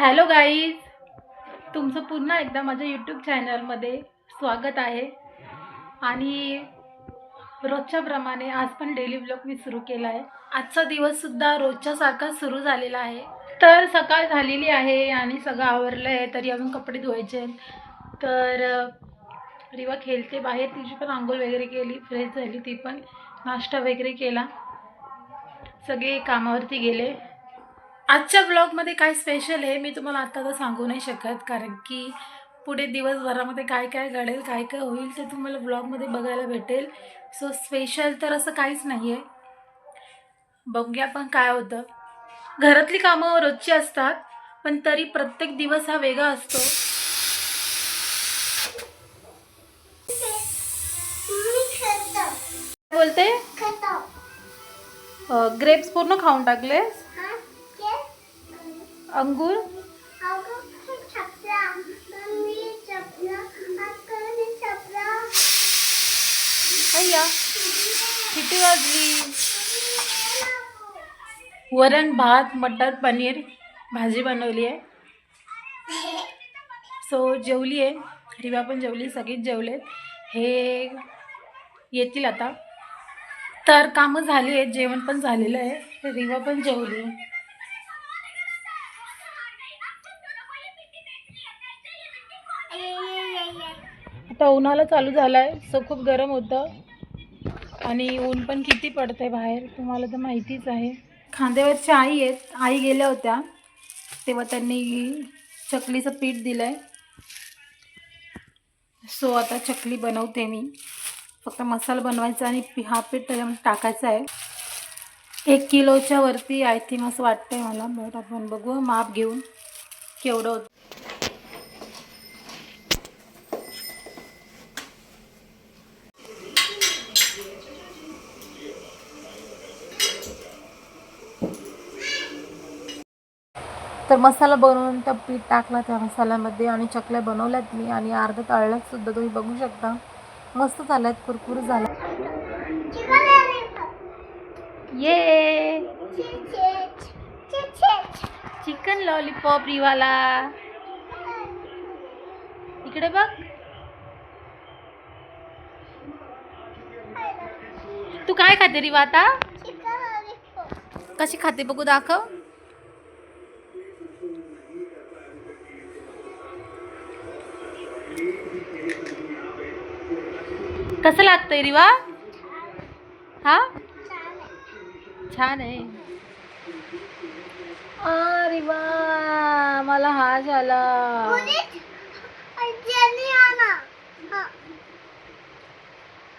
Hello guys, तुमचं पुन्हा एकदा माझ्या यूट्यूब चॅनलमध्ये स्वागत आहे. आणि रोजच्या प्रमाणे आज पण डेली ब्लॉग मी सुरू केला आहे. आजचा दिवससुद्धा रोजच्या सारखा सुरू झालेला आहे. तर सकाळ झालेली आहे आणि सगळं आवरलं आहे, तरी अजून कपडे धुवायचे. तर रिवा खेळते बाहेर, तिची पण आंघोळ वगैरे केली, फ्रेश झाली, ती पण नाश्ता वगैरे केला, सगळे कामावरती गेले. आजच्या ब्लॉगमध्ये काय स्पेशल आहे मी तुम्हाला आता तर सांगू नाही शकत, कारण की पुढे दिवसभरामध्ये काय काय घडेल, काय काय होईल ते तुम्हाला ब्लॉगमध्ये बघायला भेटेल. सो स्पेशल तर असं काहीच नाही आहे. बघूया पण काय होतं. घरातली कामं रोजची असतात, पण तरी प्रत्येक दिवस हा वेगळा असतो. बोलते ग्रेप्स पूर्ण खाऊन टाकले. अंगूर अय्या किती वाजली. वरण भात मटर पनीर भाजी बनवली आहे. सो जेवली आहे, रिवा पण जेवली, सगळीच जेवलेत. हे येतील आता. तर कामं झाली आहेत, जेवण पण झालेलं आहे, रिवा पण जेवली. आता उन्हाळा चालू झालाय, सो खूप गरम होतं आणि ऊन पण किती पडतंय बाहेर तुम्हाला तर माहितीच आहे. खांद्यावरच्या आई आहेत, आई गेल्या होत्या तेव्हा त्यांनी चकलीचं पीठ दिलंय. सो आता चकली बनवते मी. फक्त मसाला बनवायचा आणि हा पीठ त्याच्यामध्ये टाकायचा आहे. 1 किलोच्या वरती आय थिंक असं वाटतंय मला. बरं आपण बघू माप घेऊन केवढं होतं. तर मसाला बनवून त्या पीठ टाकला त्या मसाल्यामध्ये आणि चकल्या बनवल्यात मी आणि अर्धा तळल्यात सुद्धा, तुम्ही बघू शकता. मस्त झाल्यात, कुरकुरीत झाल्यात. ये चिकन लॉलीपॉप रिवाला, इकडे बघ. तू काय खाते रिवा आता? कशी खाते बघू, दाखव. कसं लागतंय रिवा? हा छान आहे. रिवा मला हा झाला.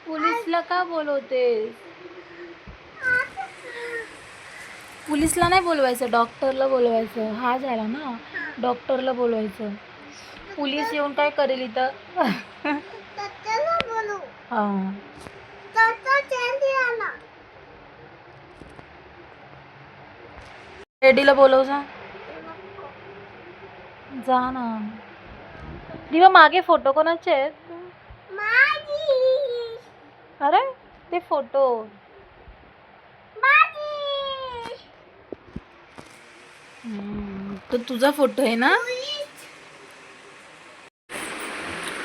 पोलीसला का बोलवतेस? पोलीसला नाही बोलवायचं, डॉक्टरला बोलवायचं. हा झाला ना, डॉक्टरला बोलवायचं. पोलीस येऊन काय करेल इथं? हा डॅडीला बोलव जा. जा ना. दिवा मागे फोटो कोणाचे आहेत? अरे ते फोटो तो तुझा फोटो आहे ना.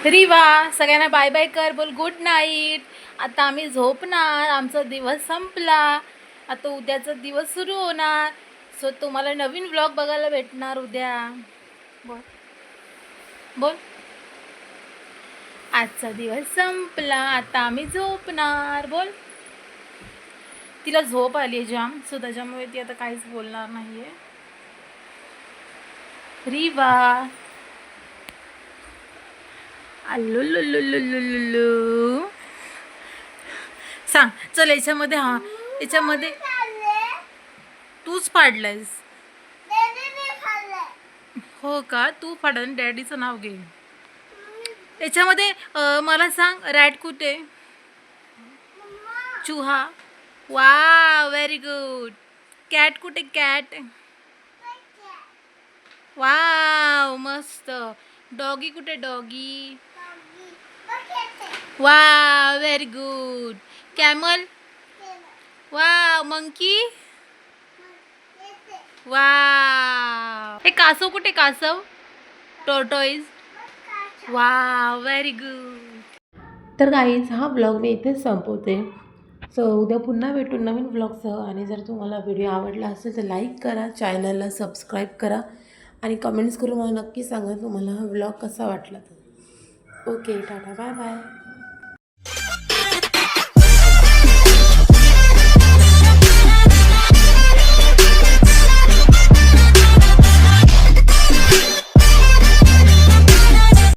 रिवा सगळ्यांना बाय बाय कर, बोल गुड नाईट. आता आम्ही झोपणार, आमचा दिवस संपला, आता उद्याचा दिवस सुरू होणार. सो तुम्हाला नवीन व्लॉग बघायला भेटणार उद्या. बोल बोल. आजचा दिवस संपला, आता आम्ही झोपणार. बोल. तिला झोप आली आहे जाम, सो त्याच्यामुळे ती आता काहीच बोलणार नाहीये. रिवा अल्लू सांग चल. याच्यामध्ये हा, याच्यामध्ये तूच फाडलायस. हो का, तू फाड, डॅडीचं नाव घे. याच्यामध्ये मला सांग, रॅट कुठे? चुहा. Wow very good. कॅट कुठे? कॅट. वाव मस्त. डॉगी कुठे? Doggy. Wow very good. Camel. Wow. Monkey. वा, हे कासव कुठे? कासव टोर्टोइज. Wow, very good. तर गाईज हा ब्लॉग मी इथेच संपवते. सो उद्या पुन्हा भेटू नवीन ब्लॉगसह. आणि जर तुम्हाला व्हिडिओ आवडला असेल तर लाईक करा, चॅनलला सबस्क्राईब करा आणि कमेंट्स करून मला नक्की सांगा तुम्हाला हा ब्लॉग कसा वाटला. Okay, tata, bye bye.